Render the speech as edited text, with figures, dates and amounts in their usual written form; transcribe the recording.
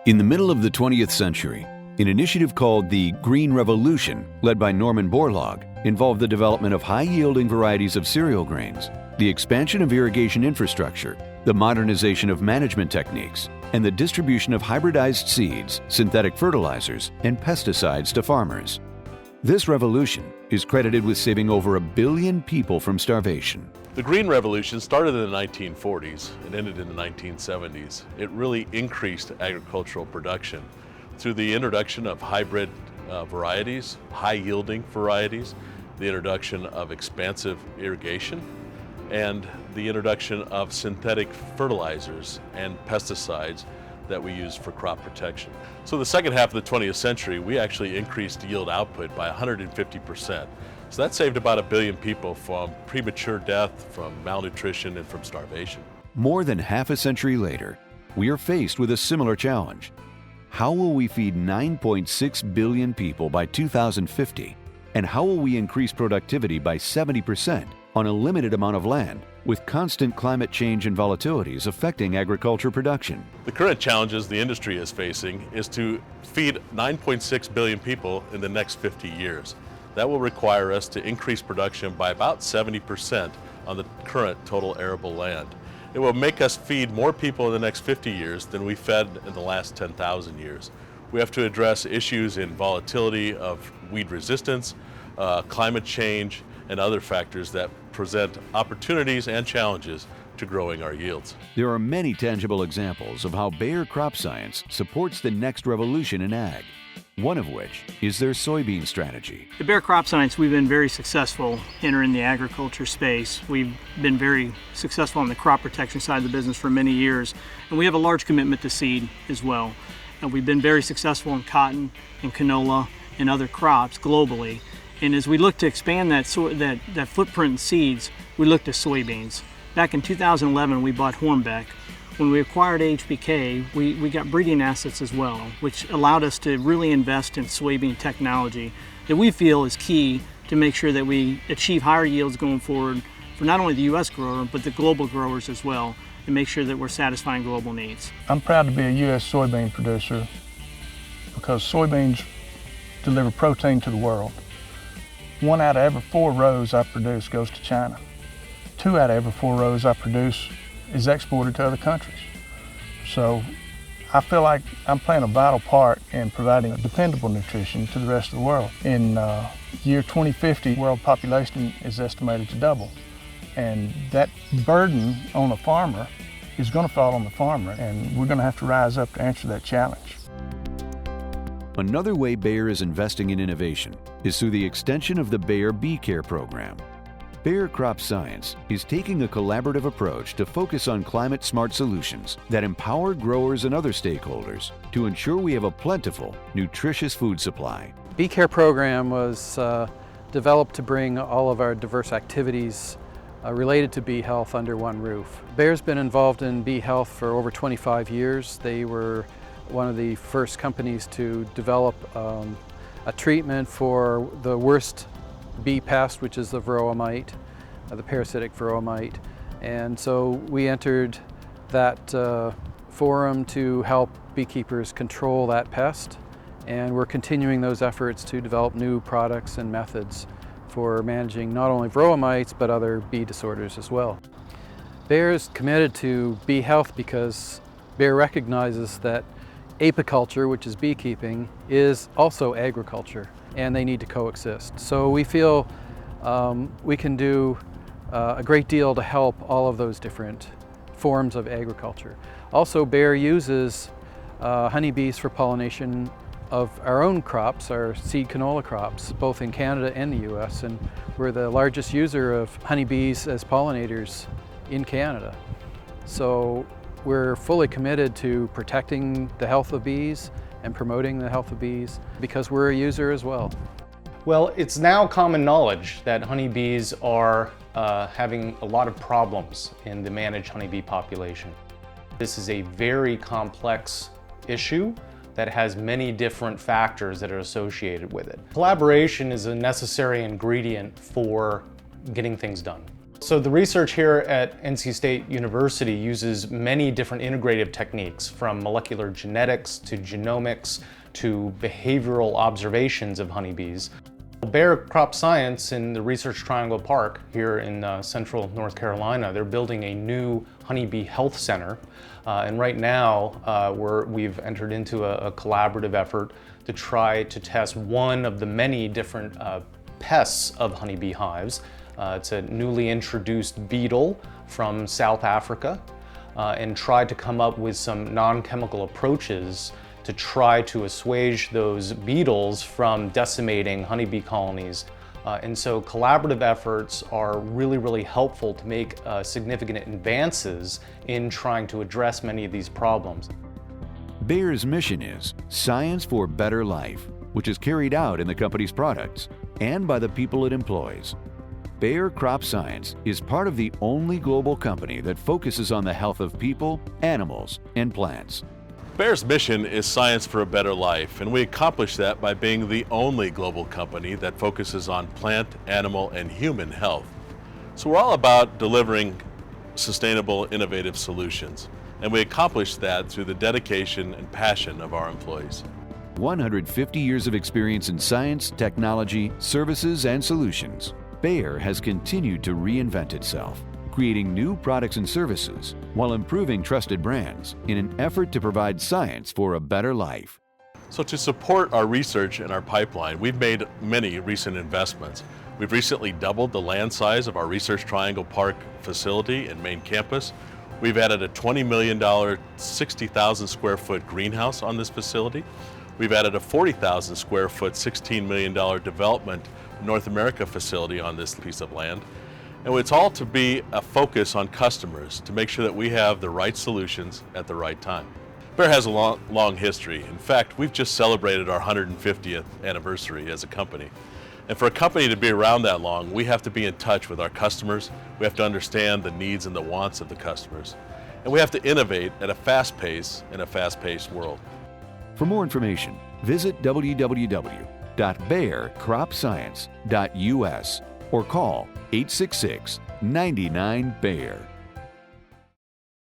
In the middle of the 20th century, an initiative called the Green Revolution, led by Norman Borlaug, involved the development of high-yielding varieties of cereal grains, the expansion of irrigation infrastructure, the modernization of management techniques, and the distribution of hybridized seeds, synthetic fertilizers, and pesticides to farmers. This revolution is credited with saving over 1 billion people from starvation. The Green Revolution started in the 1940s and ended in the 1970s. It really increased agricultural production through the introduction of hybrid varieties, high-yielding varieties, the introduction of expansive irrigation, and the introduction of synthetic fertilizers and pesticides that we use for crop protection. So the second half of the 20th century, we actually increased yield output by 150%. So that saved about 1 billion people from premature death, from malnutrition, and from starvation. More than half a century later, we are faced with a similar challenge. How will we feed 9.6 billion people by 2050? And how will we increase productivity by 70% on a limited amount of land, with constant climate change and volatilities affecting agriculture production? The current challenges the industry is facing is to feed 9.6 billion people in the next 50 years. That will require us to increase production by about 70% on the current total arable land. It will make us feed more people in the next 50 years than we fed in the last 10,000 years. We have to address issues in volatility of weed resistance, climate change, and other factors that present opportunities and challenges to growing our yields. There are many tangible examples of how Bayer CropScience supports the next revolution in ag, one of which is their soybean strategy. At Bayer CropScience, we've been very successful entering the agriculture space. We've been very successful on the crop protection side of the business for many years, and we have a large commitment to seed as well. And we've been very successful in cotton and canola and other crops globally. And as we look to expand that footprint in seeds, we looked at soybeans. Back in 2011, we bought Hornbeck. When we acquired HBK, we got breeding assets as well, which allowed us to really invest in soybean technology that we feel is key to make sure that we achieve higher yields going forward for not only the U.S. grower, but the global growers as well, and make sure that we're satisfying global needs. I'm proud to be a U.S. soybean producer because soybeans deliver protein to the world. 1 out of every 4 rows I produce goes to China. 2 out of every 4 rows I produce is exported to other countries. So I feel like I'm playing a vital part in providing dependable nutrition to the rest of the world. In year 2050, world population is estimated to double. And that burden on a farmer is going to fall on the farmer, and we're going to have to rise up to answer that challenge. Another way Bayer is investing in innovation is through the extension of the Bayer Bee Care program. Bayer CropScience is taking a collaborative approach to focus on climate-smart solutions that empower growers and other stakeholders to ensure we have a plentiful, nutritious food supply. Bee Care program was developed to bring all of our diverse activities related to bee health under one roof. Bayer's been involved in bee health for over 25 years. They were one of the first companies to develop a treatment for the worst bee pest, which is the varroa mite, the parasitic varroa mite. And so we entered that forum to help beekeepers control that pest, and we're continuing those efforts to develop new products and methods for managing not only varroa mites but other bee disorders as well. Bayer is committed to bee health because Bayer recognizes that apiculture, which is beekeeping, is also agriculture, and they need to coexist. So we feel we can do a great deal to help all of those different forms of agriculture. Also, Bayer uses honeybees for pollination of our own crops, our seed canola crops, both in Canada and the US, and we're the largest user of honeybees as pollinators in Canada. So we're fully committed to protecting the health of bees and promoting the health of bees because we're a user as well. Well, it's now common knowledge that honeybees are having a lot of problems in the managed honeybee population. This is a very complex issue that has many different factors that are associated with it. Collaboration is a necessary ingredient for getting things done. So the research here at NC State University uses many different integrative techniques, from molecular genetics to genomics to behavioral observations of honeybees. Bayer CropScience in the Research Triangle Park here in central North Carolina, they're building a new honeybee health center. And right now we've entered into a collaborative effort to try to test one of the many different pests of honeybee hives. It's a newly introduced beetle from South Africa, and try to come up with some non-chemical approaches to try to assuage those beetles from decimating honeybee colonies. And so collaborative efforts are really helpful to make significant advances in trying to address many of these problems. Bayer's mission is Science for Better Life, which is carried out in the company's products and by the people it employs. Bayer CropScience is part of the only global company that focuses on the health of people, animals, and plants. Bayer's mission is science for a better life, and we accomplish that by being the only global company that focuses on plant, animal, and human health. So we're all about delivering sustainable, innovative solutions, and we accomplish that through the dedication and passion of our employees. 150 years of experience in science, technology, services, and solutions. Bayer has continued to reinvent itself, creating new products and services while improving trusted brands in an effort to provide science for a better life. So to support our research and our pipeline, we've made many recent investments. We've recently doubled the land size of our Research Triangle Park facility and main campus. We've added a $20 million, 60,000 square foot greenhouse on this facility. We've added a 40,000 square foot, $16 million development North America facility on this piece of land. And it's all to be a focus on customers to make sure that we have the right solutions at the right time. Bayer has a long history. In fact, we've just celebrated our 150th anniversary as a company. And for a company to be around that long, we have to be in touch with our customers. We have to understand the needs and the wants of the customers. And we have to innovate at a fast pace in a fast-paced world. For more information, visit www.bayercropscience.us or call 866-99-BAYER.